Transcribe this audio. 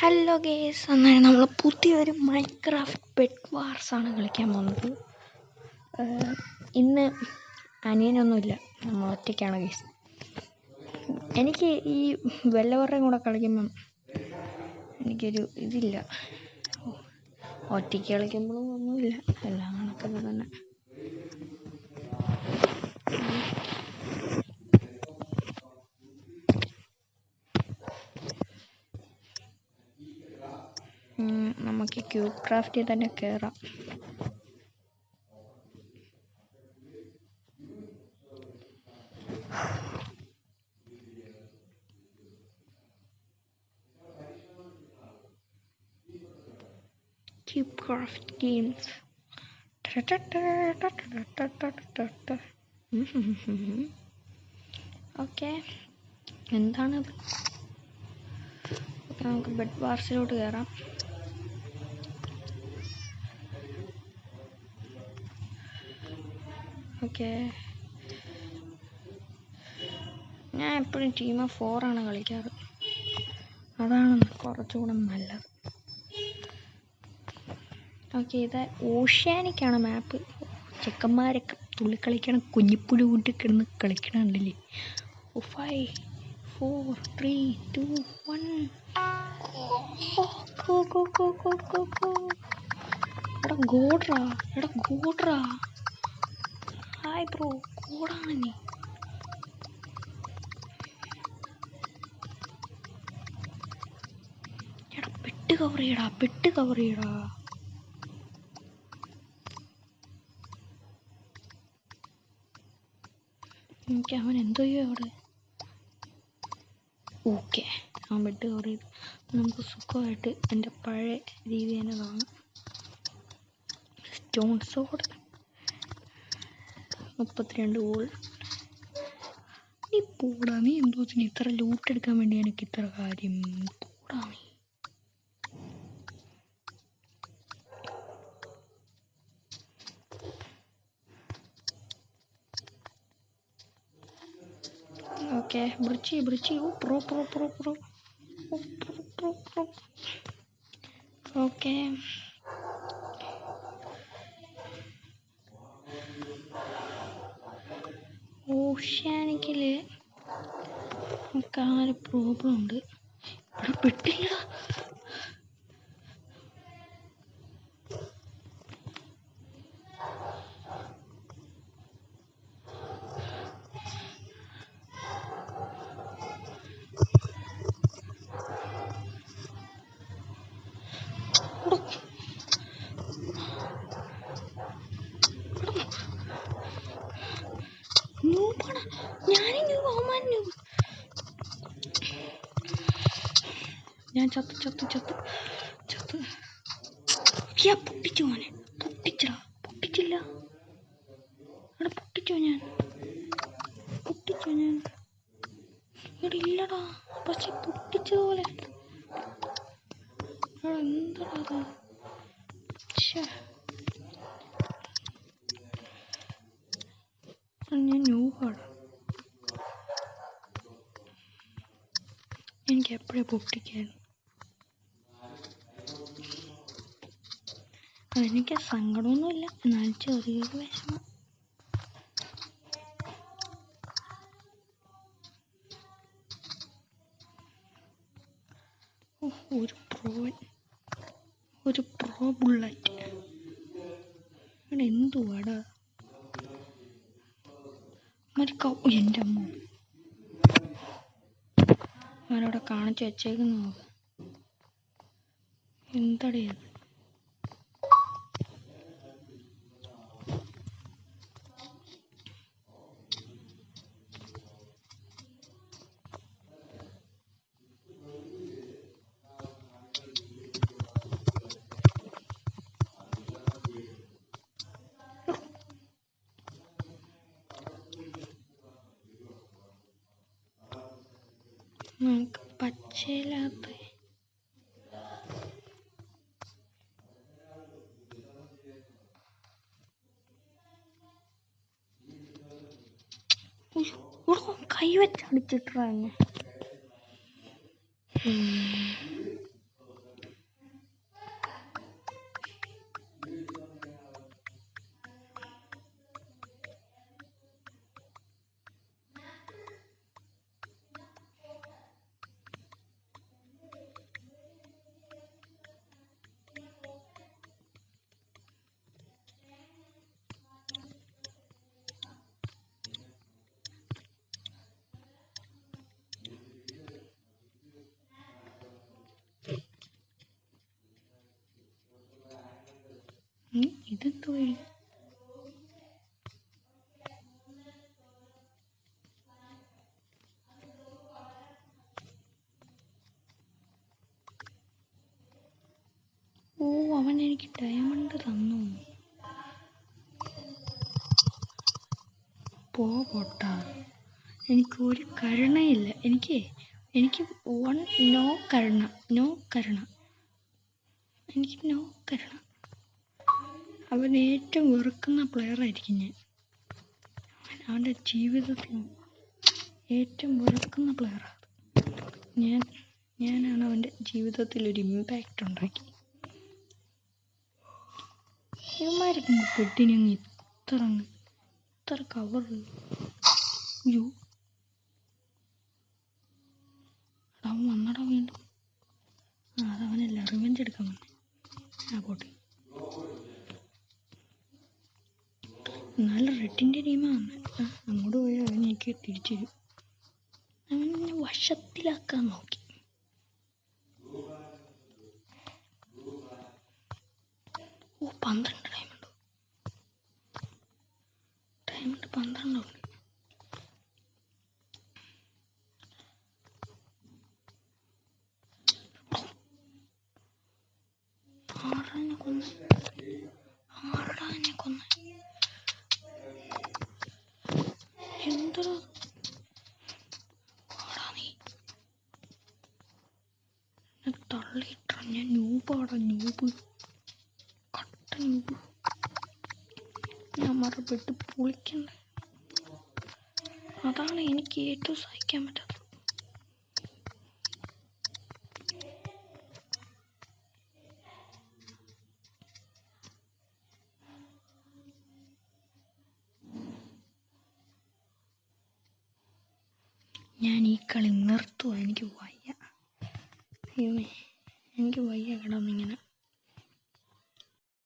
Hello guys, എന്നാണ് നമ്മൾ പുതിയൊരു മൈൻക്രാഫ്റ്റ് പെറ്റ് വാർസാണ് കളിക്കാൻ പോകുന്നത്. ഇന്ന് അനിയനൊന്നുമില്ല, നമ്മൾ ഒറ്റയ്ക്കാണ് ഗേസ്. എനിക്ക് ഈ വല്ലവരുടെയും കൂടെ കളിക്കുമ്പം എനിക്കൊരു ഇതില്ല, ഒറ്റയ്ക്ക് കളിക്കുമ്പോഴും ഒന്നുമില്ല, എല്ലാം കണക്കൊക്കെ തന്നെ. നമുക്ക് ക്യൂബ് ക്രാഫ്റ്റിൽ തന്നെ കയറാം. Cube craft games. ഓക്കെ, എന്താണത്? നമുക്ക് ബെഡ് വാർസിലോട്ട് കയറാം. ഓക്കെ, ഞാൻ എപ്പോഴും ടീം ഓഫ് 4 കളിക്കാറ്, അതാണ് കുറച്ചുകൂടെ നല്ലത്. ഓക്കെ, ഇത് ഓഷ്യാനിക്കാണ് മാപ്പ്. ചെക്കന്മാരൊക്കെ തുള്ളിക്കളിക്കണം, കുഞ്ഞിപ്പുഴു കൂട്ടി കിടന്ന് കളിക്കണുണ്ടല്ലേ. 5 4 3 2 1 എടാ ഗോഡ്രാ, ഹായ് ബ്രോ, ഗോഡാണ് നീ. എടാ പെട്ട് കവർ ചെയ്യടാ. എനിക്ക് അവൻ എന്തോ അവിടെ. ഓക്കെ, അവൻ ബെഡ് കവർ ചെയ്തു. നമുക്ക് സുഖമായിട്ട് എൻ്റെ പഴയ രീതി തന്നെ കാണാം. സ്റ്റോൺ സോഡ് 32 വോൾ. നീ പോടാ, നീ എന്തോ ഇത്ര ലൂട്ട് എടുക്കാൻ വേണ്ടി എനിക്ക് ഇത്ര കാര്യം. പോടാ നീ. ഓക്കെ, ബ്രിച്ചി പ്രോ. ഓക്കെ, ഓഷ്യാനിക്കിൽ നമുക്ക് ആ ഒരു പ്രോബ്ലം ഉണ്ട്. ഇവിടെ പെട്ടില്ല. ഞാൻ ചത്ത്. പൊട്ടിച്ചു മോനെ, പൊട്ടിച്ചില്ല. അവിടെ പൊട്ടിച്ചോ ഞാൻ ഇവിടെ ഇല്ലടാ, പക്ഷെ പൊട്ടിച്ചതുപോലെ. എന്താടാ ഞാൻ ന്യൂബാണ്. എനിക്ക് എപ്പോഴും പൊട്ടിക്കാൻ അതെനിക്ക് സങ്കടമൊന്നുമില്ല, എന്നാലും ചെറിയൊരു വിഷമം. ഒരു പ്രോ ബുള്ളറ്റ്. ഇവിടെ എന്തുവാടാ മരിക്കോ? എൻ്റെ അമ്മ അവരവിടെ കാണിച്ചു വെച്ചേക്കുന്നു. എന്തടേ അത്? നമുക്ക് പച്ചയില്ലാത്ത കൈ വെച്ചടിച്ചിട്ടാ. ഇതെന്തോ വഴി? ഓ, അവൻ എനിക്ക് ഡയമണ്ട് തന്നു. പോട്ടാ, എനിക്ക് ഒരു കരുണയില്ല. എനിക്ക് നോ കരുണ. എനിക്ക് നോ കരുണ. അവൻ ഏറ്റവും വെറുക്കുന്ന പ്ലെയർ ആയിരിക്കും ഞാൻ. അവൻ്റെ ജീവിതത്തിൽ ഏറ്റവും വെറുക്കുന്ന പ്ലെയറാണ്. ഞാനാണ് അവൻ്റെ ജീവിതത്തിൽ ഒരു ഇമ്പാക്റ്റ് ഉണ്ടാക്കി. ഇവന്മാരൊക്കെ പെട്ടിനങ്ങ് ഇത്ര കവർ. അവൻ വന്നടാ വീണ്ടും. അതവനല്ല, റിവെഞ്ച് എടുക്കാൻ വന്നേ. പോട്ടെ. എന്നാലും റെഡിൻ്റെ ടീമാണ് വന്നത്. അങ്ങോട്ട് പോയാൽ അവനെനിക്ക് തിരിച്ചു തരും. അവനെ വശത്തിലാക്കാൻ നോക്കി. ഓ, 12 ഡയമണ്ട് 12 ഉണ്ട്. ആരടാനെ കൊന്ന എന്താ നീ തള്ളിയിട്ട? ഞാൻ ന്യൂബ് കട്ട ന്യൂബ്. ഞാൻ മറപ്പെട്ട് പൊളിക്കണ്ടേ. അതാണ് എനിക്ക് ഏറ്റവും സഹിക്കാൻ പറ്റാത്തത്. ഞാൻ ഈ കളി നിർത്തുക. എനിക്ക് വയ്യ കിടന്നിങ്ങനെ.